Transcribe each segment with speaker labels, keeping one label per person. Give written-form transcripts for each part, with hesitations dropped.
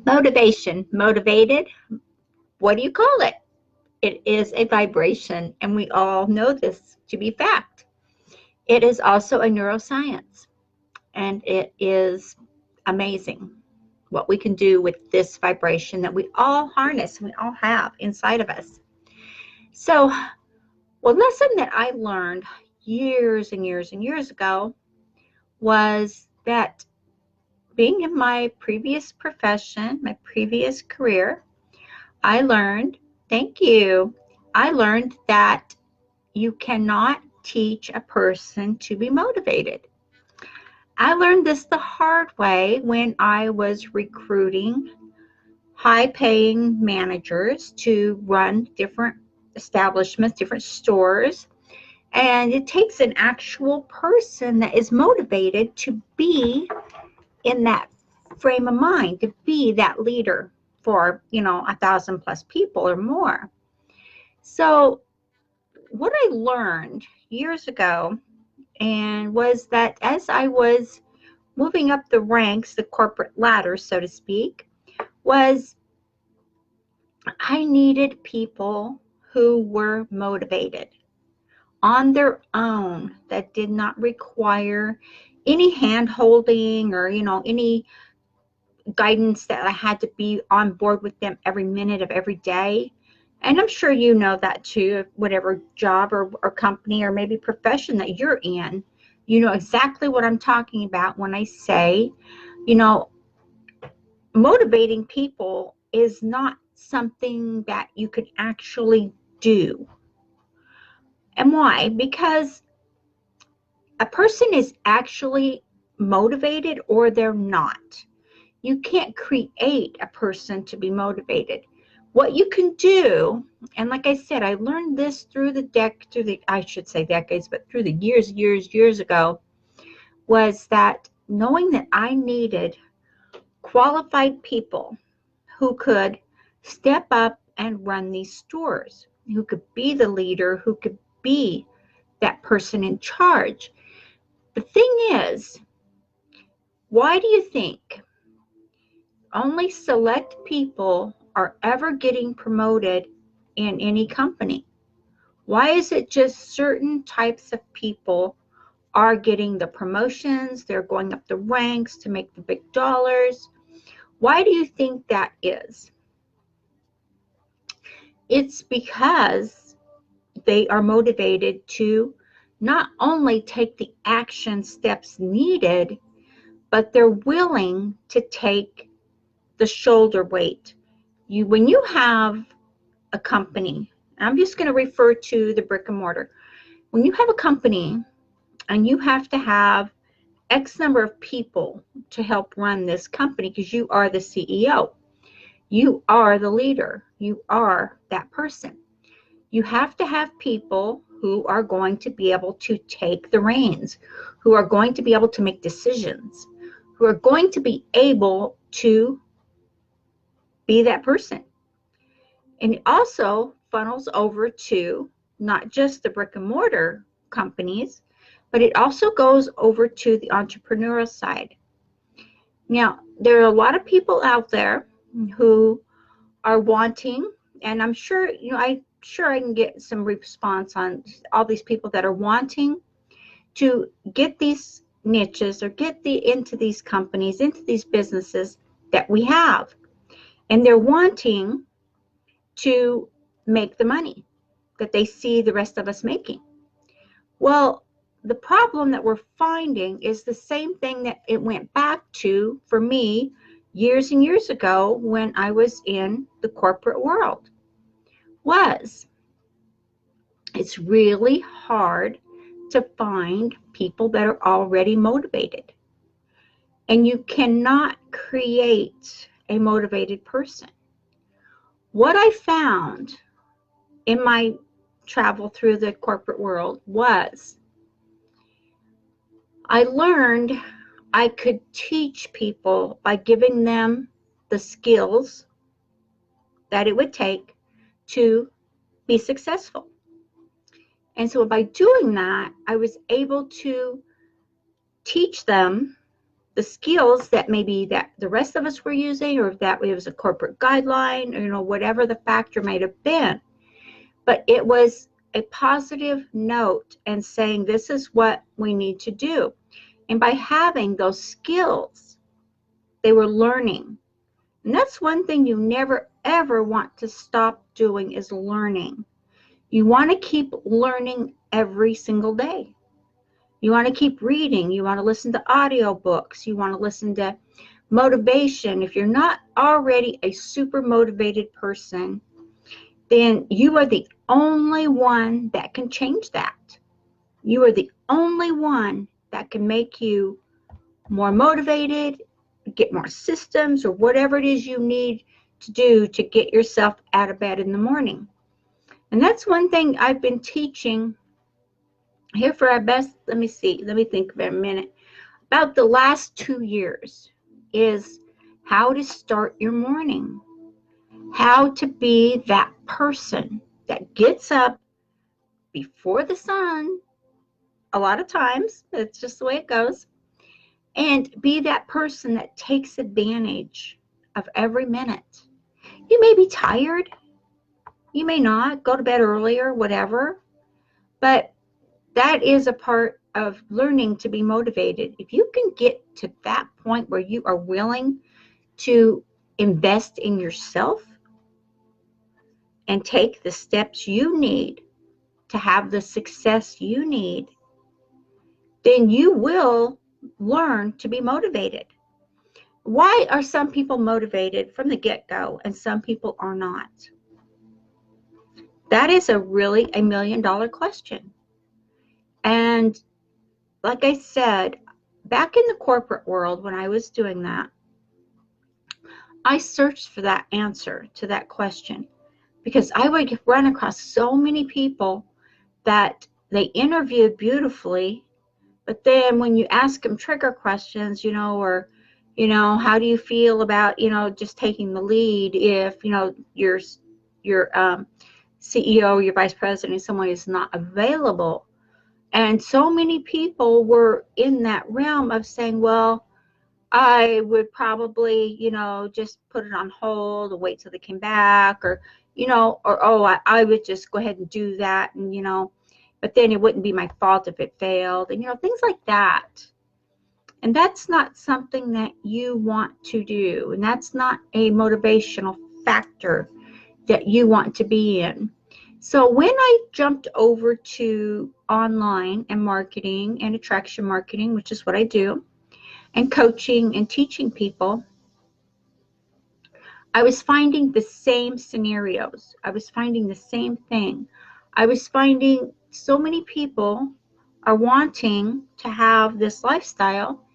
Speaker 1: Motivation, motivated, what do you call it? It is a vibration, and we all know this to be fact. It is also a neuroscience, and it is amazing what we can do with this vibration that we all harness, we all have inside of us. So, one lesson that I learned years and years and years ago was that being in my previous profession, my previous career, I learned, thank you, I learned that you cannot teach a person to be motivated. I learned this the hard way when I was recruiting high paying managers to run different establishments, different stores. And it takes an actual person that is motivated to be in that frame of mind, to be that leader for, 1,000 plus people or more. So what I learned years ago and was that as I was moving up the ranks, the corporate ladder, so to speak, was I needed people who were motivated on their own, that did not require any hand holding or, any guidance that I had to be on board with them every minute of every day. And I'm sure you know that too, whatever job or company or maybe profession that you're in, you know exactly what I'm talking about when I say, you know, motivating people is not something that you could actually do. And why? Because a person is actually motivated or they're not. You can't create a person to be motivated. What you can do, and like I said, I learned this I should say decades, but through the years ago, was that knowing that I needed qualified people who could step up and run these stores, who could be the leader, who could be that person in charge. The thing is, why do you think only select people are ever getting promoted in any company? Why is it just certain types of people are getting the promotions, they're going up the ranks to make the big dollars? Why do you think that is? It's because they are motivated to not only take the action steps needed, but they're willing to take the shoulder weight. When you have a company, I'm just going to refer to the brick and mortar. When you have a company and you have to have X number of people to help run this company because you are the CEO, you are the leader, you are that person. You have to have people who are going to be able to take the reins, who are going to be able to make decisions, who are going to be able to be that person. And it also funnels over to not just the brick and mortar companies, but it also goes over to the entrepreneurial side. Now, there are a lot of people out there who are wanting, and I'm sure, I'm sure I can get some response on all these people that are wanting to get these niches or get into these companies, into these businesses that we have. And they're wanting to make the money that they see the rest of us making. Well, the problem that we're finding is the same thing that it went back to for me years and years ago when I was in the corporate world. It's really hard to find people that are already motivated. And you cannot create a motivated person. What I found in my travel through the corporate world was I learned I could teach people by giving them the skills that it would take to be successful. And so by doing that, I was able to teach them the skills that maybe that the rest of us were using, or if that was a corporate guideline, or whatever the factor might have been. But it was a positive note and saying this is what we need to do. And by having those skills, they were learning. And that's one thing you never ever want to stop doing, is learning. You want to keep learning every single day. You want to keep reading. You want to listen to audiobooks. You want to listen to motivation. If you're not already a super motivated person, then you are the only one that can change that. You are the only one that can make you more motivated, get more systems, or whatever it is you need to do to get yourself out of bed in the morning. And that's one thing I've been teaching here for our best, let me think for a minute, about the last 2 years, is how to start your morning. How to be that person that gets up before the sun, a lot of times, it's just the way it goes, and be that person that takes advantage of every minute. You may be tired, you may not, go to bed earlier, whatever, but that is a part of learning to be motivated. If you can get to that point where you are willing to invest in yourself and take the steps you need to have the success you need, then you will learn to be motivated. Why are some people motivated from the get-go and some people are not? That is really a $1 million question. And like I said, back in the corporate world, when I was doing that, I searched for that answer to that question, because I would run across so many people that they interviewed beautifully, but then when you ask them trigger questions, or how do you feel about just taking the lead if your CEO, your vice president, someone is not available. And so many people were in that realm of saying, well, I would probably, just put it on hold or wait till they came back, or, I would just go ahead and do that. And, but then it wouldn't be my fault if it failed, and, things like that. And that's not something that you want to do. And that's not a motivational factor that you want to be in. So when I jumped over to online and marketing and attraction marketing, which is what I do, and coaching and teaching people, I was finding the same scenarios. I was finding the same thing. I was finding so many people are wanting to have this lifestyle,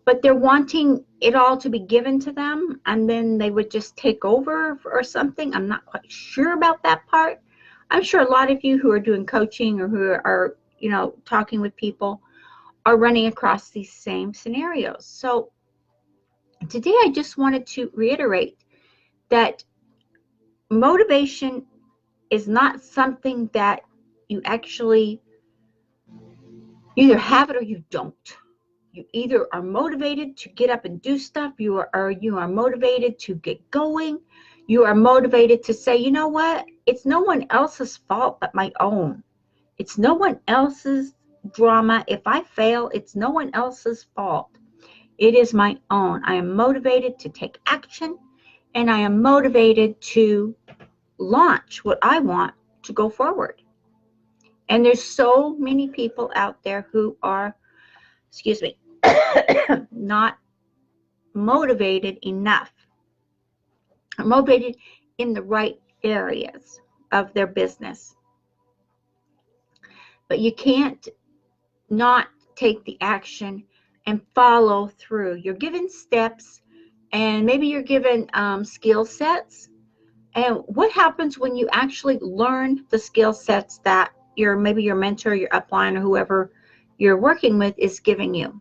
Speaker 1: but they're wanting it all to be given to them, and then they would just take over or something. I'm not quite sure about that part. I'm sure a lot of you who are doing coaching or who are, talking with people are running across these same scenarios. So today I just wanted to reiterate that motivation is not something that you actually either have it or you don't. You either are motivated to get up and do stuff, you are motivated to get going, you are motivated to say, you know what, it's no one else's fault but my own. It's no one else's drama. If I fail, it's no one else's fault. It is my own. I am motivated to take action, and I am motivated to launch what I want to go forward. And there's so many people out there who are, not motivated enough, motivated in the right areas of their business. But you can't not take the action and follow through. You're given steps, and maybe you're given skill sets. And what happens when you actually learn the skill sets that maybe your mentor, your upline, or whoever you're working with is giving you?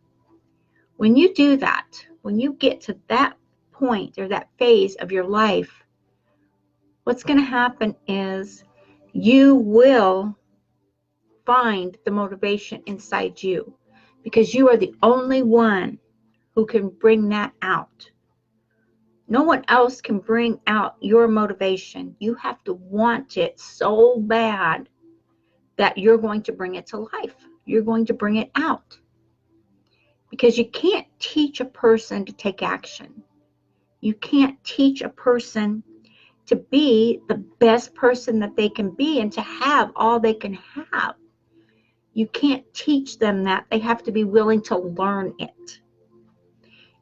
Speaker 1: When you do that, when you get to that point or that phase of your life, what's going to happen is you will find the motivation inside you, because you are the only one who can bring that out. No one else can bring out your motivation. You have to want it so bad that you're going to bring it to life. You're going to bring it out. Because you can't teach a person to take action. You can't teach a person to be the best person that they can be and to have all they can have. You can't teach them that. They have to be willing to learn it.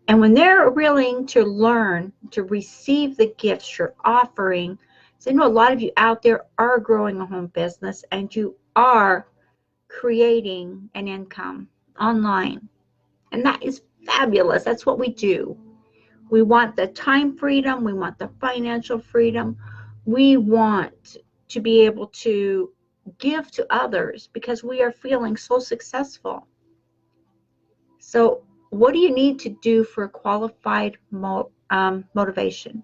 Speaker 1: And when they're willing to learn, to receive the gifts you're offering, so I know a lot of you out there are growing a home business and you are creating an income online. And that is fabulous. That's what we do. We want the time freedom. We want the financial freedom. We want to be able to give to others because we are feeling so successful. So what do you need to do for qualified motivation?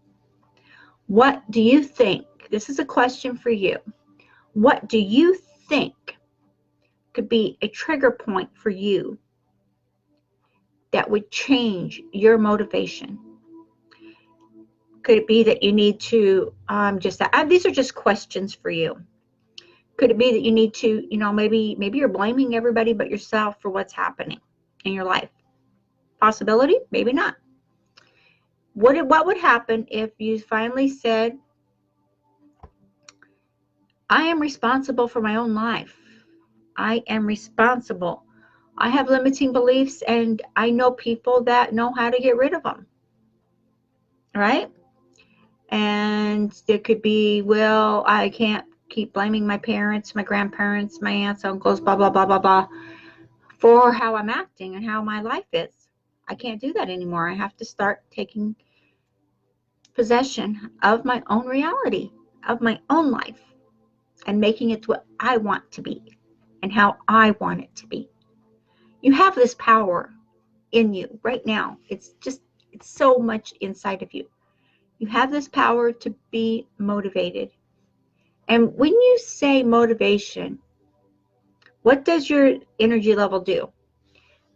Speaker 1: What do you think? This is a question for you. What do you think could be a trigger point for you that would change your motivation? Could it be that you need to these are just questions for you. Could it be that you need to, maybe you're blaming everybody but yourself for what's happening in your life? Possibility? Maybe not. What would happen if you finally said, I am responsible for my own life. I am responsible. I have limiting beliefs and I know people that know how to get rid of them. Right? And it could be, well, I can't keep blaming my parents, my grandparents, my aunts, uncles, blah, blah, blah, blah, blah, for how I'm acting and how my life is. I can't do that anymore. I have to start taking possession of my own reality, of my own life, and making it what I want to be and how I want it to be. You have this power in you right now. It's so much inside of you. You have this power to be motivated. And when you say motivation, what does your energy level do?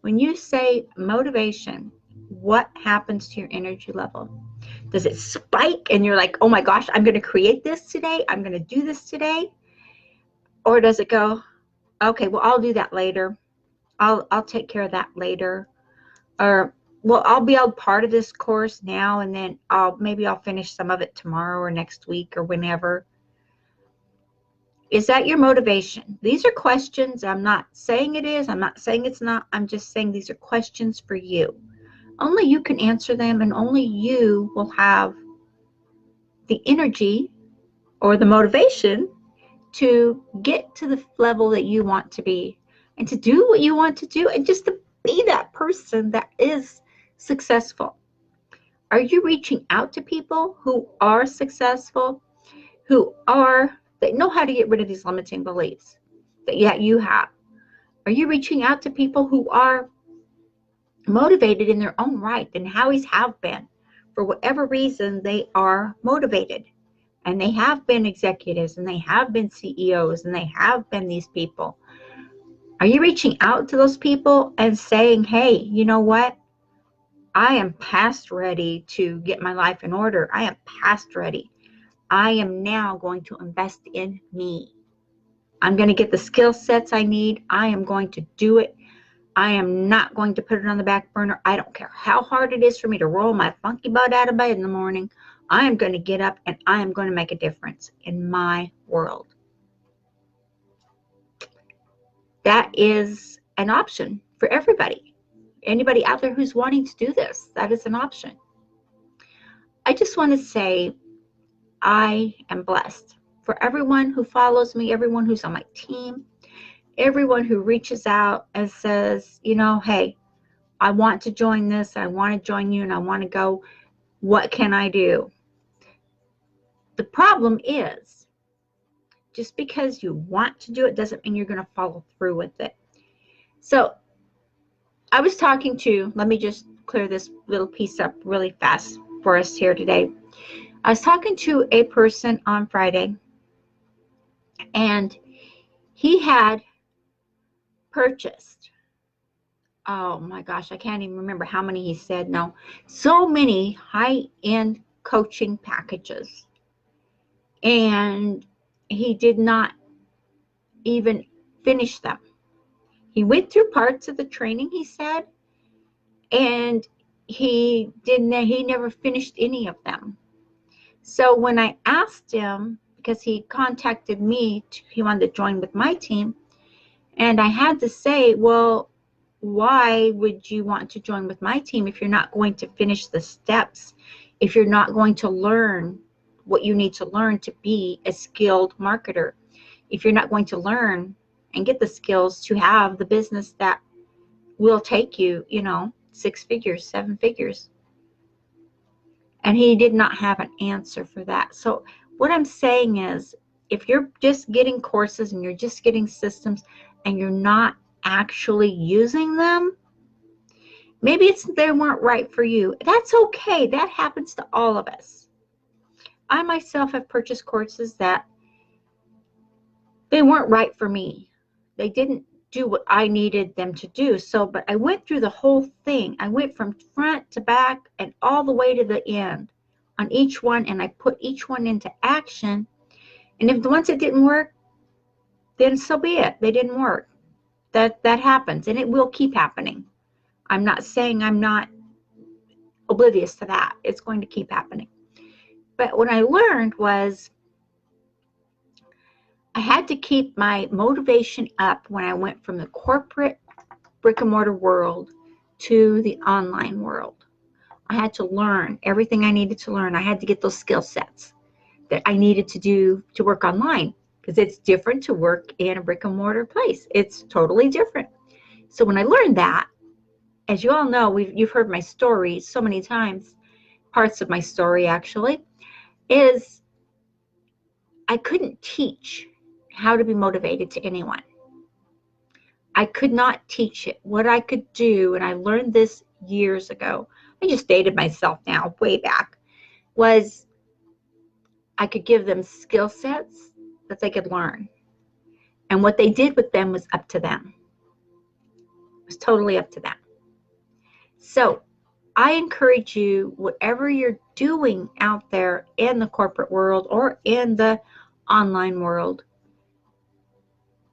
Speaker 1: When you say motivation, what happens to your energy level? Does it spike and you're like, oh my gosh, I'm going to create this today. I'm going to do this today. Or does it go, okay, well, I'll do that later. I'll take care of that later. Or, well, I'll be a part of this course now and then I'll finish some of it tomorrow or next week or whenever. Is that your motivation? These are questions. I'm not saying it is. I'm not saying it's not. I'm just saying these are questions for you. Only you can answer them and only you will have the energy or the motivation to get to the level that you want to be and to do what you want to do and just to be that person that is successful. Are you reaching out to people who are successful, that know how to get rid of these limiting beliefs that you have? Are you reaching out to people who are motivated in their own right and always have been? For whatever reason, they are motivated. And they have been executives and they have been CEOs and they have been these people. Are you reaching out to those people and saying, hey, you know what? I am past ready to get my life in order. I am past ready. I am now going to invest in me. I'm going to get the skill sets I need. I am going to do it. I am not going to put it on the back burner. I don't care how hard it is for me to roll my funky butt out of bed in the morning. I am going to get up and I am going to make a difference in my world. That is an option for everybody. Anybody out there who's wanting to do this, that is an option. I just want to say I am blessed for everyone who follows me, everyone who's on my team, everyone who reaches out and says, hey, I want to join this. I want to join you and I want to go. What can I do? The problem is, just because you want to do it doesn't mean you're going to follow through with it. So I was talking to, let me just clear this little piece up really fast for us here today. I was talking to a person on Friday, and he had purchased oh my gosh, I can't even remember how many he said. No, so many high-end coaching packages. And he did not even finish them. He went through parts of the training, he said, and he never finished any of them. So when I asked him, because he contacted me, he wanted to join with my team, and I had to say, well, why would you want to join with my team if you're not going to finish the steps, if you're not going to learn what you need to learn to be a skilled marketer, if you're not going to learn and get the skills to have the business that will take you, 6 figures, 7 figures. And he did not have an answer for that. So what I'm saying is, if you're just getting courses and you're just getting systems and you're not actually using them, maybe they weren't right for you. That's okay. That happens to all of us. I myself have purchased courses that they weren't right for me. They didn't do what I needed them to do. But I went through the whole thing. I went from front to back and all the way to the end on each one, and I put each one into action. And if the ones that didn't work, then so be it. They didn't work. That happens, and it will keep happening. I'm not saying I'm not oblivious to that. It's going to keep happening. But what I learned was I had to keep my motivation up when I went from the corporate brick and mortar world to the online world. I had to learn everything I needed to learn. I had to get those skill sets that I needed to do to work online, because it's different to work in a brick and mortar place. It's totally different. So when I learned that, as you all know, you've heard my story so many times, parts of my story actually, is I couldn't teach how to be motivated to anyone. I could not teach it. What I could do, and I learned this years ago, I just dated myself now, way back, was I could give them skill sets that they could learn. And what they did with them was up to them. It was totally up to them. So I encourage you, whatever you're doing out there in the corporate world or in the online world,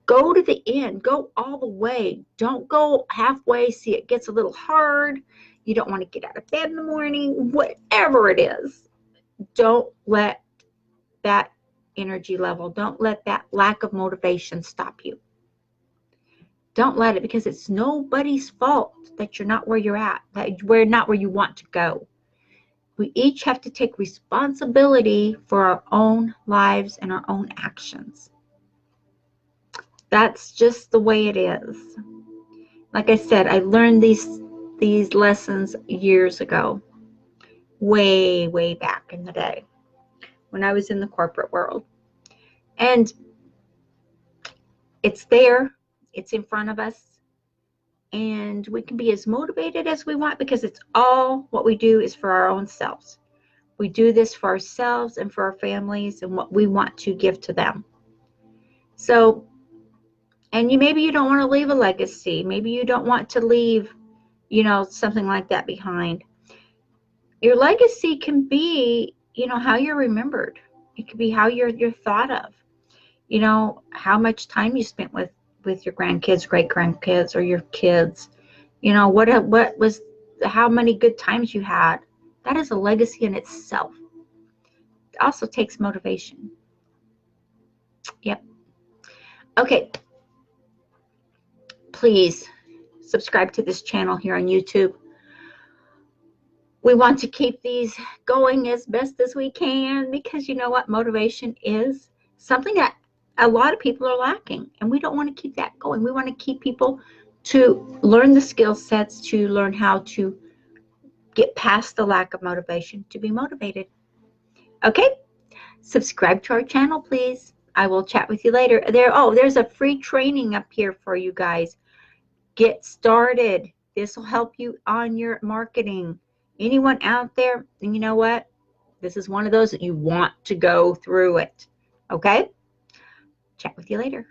Speaker 1: go to the end. Go all the way. Don't go halfway. See, it gets a little hard. You don't want to get out of bed in the morning. Whatever it is, don't let that energy level, don't let that lack of motivation stop you. Don't let it, because it's nobody's fault that you're not where you're at, that you're not where you want to go. We each have to take responsibility for our own lives and our own actions. That's just the way it is. Like I said, I learned these lessons years ago, way back in the day when I was in the corporate world. And it's there, it's in front of us, and we can be as motivated as we want, because it's all what we do is for our own selves. We do this for ourselves and for our families and what we want to give to them. So, and maybe you don't want to leave a legacy. Maybe you don't want to leave, something like that behind. Your legacy can be, how you're remembered. It could be how you're thought of. How much time you spent with your grandkids, great grandkids, or your kids. What was, how many good times you had. That is a legacy in itself. It also takes motivation. Yep. Okay. Please subscribe to this channel here on YouTube. We want to keep these going as best as we can, because you know what? Motivation is something that a lot of people are lacking, and we don't want to keep that going. We want to keep people to learn the skill sets, to learn how to get past the lack of motivation, to be motivated. Okay? Subscribe to our channel, please. I will chat with you later. There's a free training up here for you guys. Get started. This will help you on your marketing. Anyone out there, and you know what? This is one of those that you want to go through it. Okay? Chat with you later.